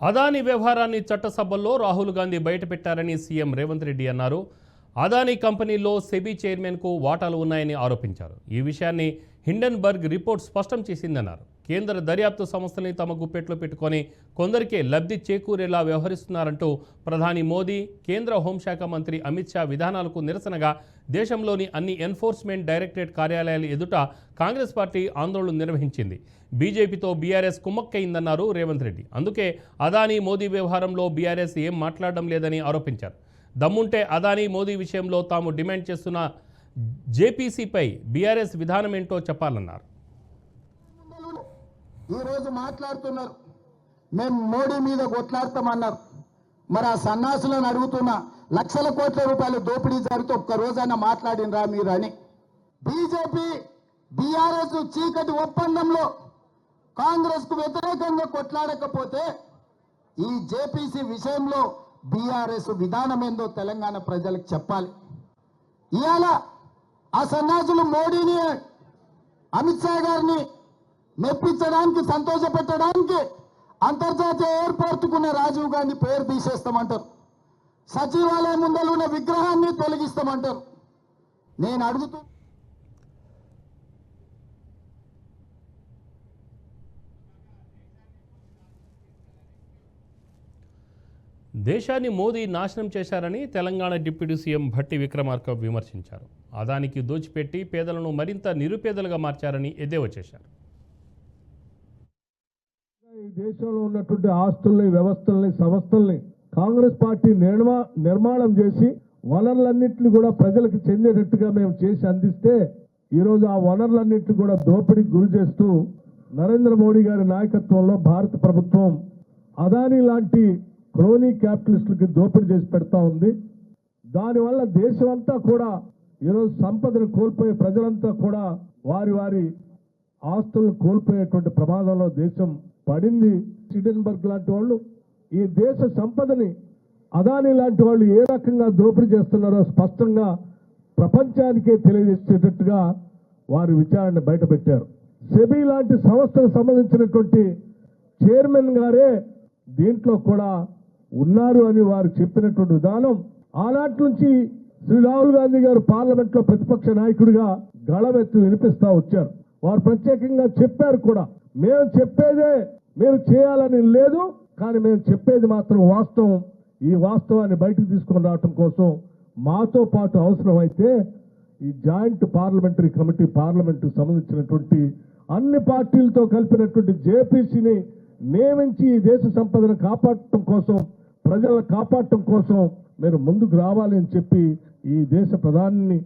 అదానీ వ్యవహారాన్ని చట్టసభల్లో రాహుల్ గాంధీ బయటపెట్టారని సీఎం రేవంత్ రెడ్డి అన్నారు. అదానీ కంపెనీలో సెబీ చైర్మన్కు వాటాలు ఉన్నాయని ఆరోపించారు. ఈ విషయాన్ని హిండెన్బర్గ్ రిపోర్ట్ స్పష్టం చేసిందన్నారు. కేంద్ర దర్యాప్తు సంస్థల్ని తమ గుప్పెట్లో పెట్టుకొని కొందరికే లబ్ధి చేకూరేలా వ్యవహరిస్తున్నారంటూ ప్రధాని మోదీ, కేంద్ర హోంశాఖ మంత్రి అమిత్ షా విధానాలకు నిరసనగా దేశంలోని అన్ని ఎన్ఫోర్స్మెంట్ డైరెక్టరేట్ కార్యాలయాల ఎదుట కాంగ్రెస్ పార్టీ ఆందోళన నిర్వహించింది. బీజేపీతో బీఆర్ఎస్ కుమ్మక్కయిందన్నారు రేవంత్ రెడ్డి. అందుకే అదానీ మోదీ వ్యవహారంలో బీఆర్ఎస్ ఏం మాట్లాడడం లేదని ఆరోపించారు. దమ్ముంటే అదానీ మోదీ విషయంలో తాము డిమాండ్ చేస్తున్న జేపీసీపై బీఆర్ఎస్ విధానం ఏంటో చెప్పాలన్నారు. ఈరోజు మాట్లాడుతున్నారు, మేము మోడీ మీద కొట్లాడతామన్నారు. మరి ఆ సన్నాసులను అడుగుతున్న, లక్షల కోట్ల రూపాయల దోపిడీ జరిగితే ఒక్క రోజైనా మాట్లాడినరా మీరు అని. బీజేపీ బీఆర్ఎస్ చీకటి ఒప్పందంలో కాంగ్రెస్కు వ్యతిరేకంగా కొట్లాడకపోతే ఈ జేపీసీ విషయంలో బీఆర్ఎస్ విధానం ఏందో తెలంగాణ ప్రజలకు చెప్పాలి. ఇవాళ ఆ సన్నాసులు మోడీని, అమిత్ షా గారిని మెప్పించడానికి, సంతోషపెట్టడానికి అంతర్జాతీయ ఎయిర్పోర్టుకున్న రాజీవ్ గాంధీ పేరు తీసేస్తామంటారు. సచివాలయం ముందర ఉన్న విగ్రహాన్ని తొలగిస్తామంటారు. నేను అడుగుతూ దేశాన్ని మోదీ నాశనం చేశారని తెలంగాణ డిప్యూటీ సీఎం భట్టి విక్రమార్క విమర్శించారు. అదానికి దోచిపెట్టి పేదలను మరింత నిరుపేదలుగా మార్చారని ఎద్దేవా చేశారు. ఈ దేశంలో ఉన్నటువంటి ఆస్తుల్ని, వ్యవస్థల్ని, సంస్థల్ని కాంగ్రెస్ పార్టీ నిర్మాణం చేసి వనరులన్నింటినీ కూడా ప్రజలకు చెందేటట్టుగా మేము చేసి అందిస్తే ఈరోజు ఆ వనరులన్నింటినీ కూడా దోపిడీకి గురి చేస్తూ నరేంద్ర మోడీ గారి నాయకత్వంలో భారత ప్రభుత్వం అదానీ లాంటి క్రోనీ క్యాపిటలిస్టులకి దోపిడీ చేసి పెడతా ఉంది. దానివల్ల దేశం అంతా కూడా ఈరోజు సంపదను కోల్పోయే ప్రజలంతా కూడా వారి వారి ఆస్తులను కోల్పోయేటువంటి ప్రమాదంలో దేశం పడింది. హిండెన్బర్గ్ లాంటి వాళ్ళు ఈ దేశ సంపదని అదానీ లాంటి వాళ్ళు ఏ రకంగా దోపిడీ చేస్తున్నారో స్పష్టంగా ప్రపంచానికే తెలియజేసేటట్టుగా వారి విచారణ బయటపెట్టారు. సెబీ లాంటి సంస్థకు సంబంధించినటువంటి చైర్మన్ గారే దీంట్లో కూడా ఉన్నారు అని వారు చెప్పినటువంటి విధానం ఆనాటి నుంచి శ్రీ రాహుల్ గాంధీ గారు పార్లమెంట్ లో ప్రతిపక్ష నాయకుడిగా గళమెత్తి వినిపిస్తా వచ్చారు. వారు ప్రత్యేకంగా చెప్పారు కూడా, మేము చెప్పేదే మీరు చేయాలని లేదు, కానీ మేము చెప్పేది మాత్రం వాస్తవం. ఈ వాస్తవాన్ని బయటకు తీసుకొని రావటం కోసం మాతో పాటు అవసరమైతే ఈ జాయింట్ పార్లమెంటరీ కమిటీ, పార్లమెంటుకు సంబంధించినటువంటి అన్ని పార్టీలతో కలిపినటువంటి జేపీసీని నియమించి ఈ దేశ సంపదను కాపాడటం కోసం, ప్రజలను కాపాడటం కోసం మీరు ముందుకు రావాలి అని చెప్పి ఈ దేశ ప్రధాని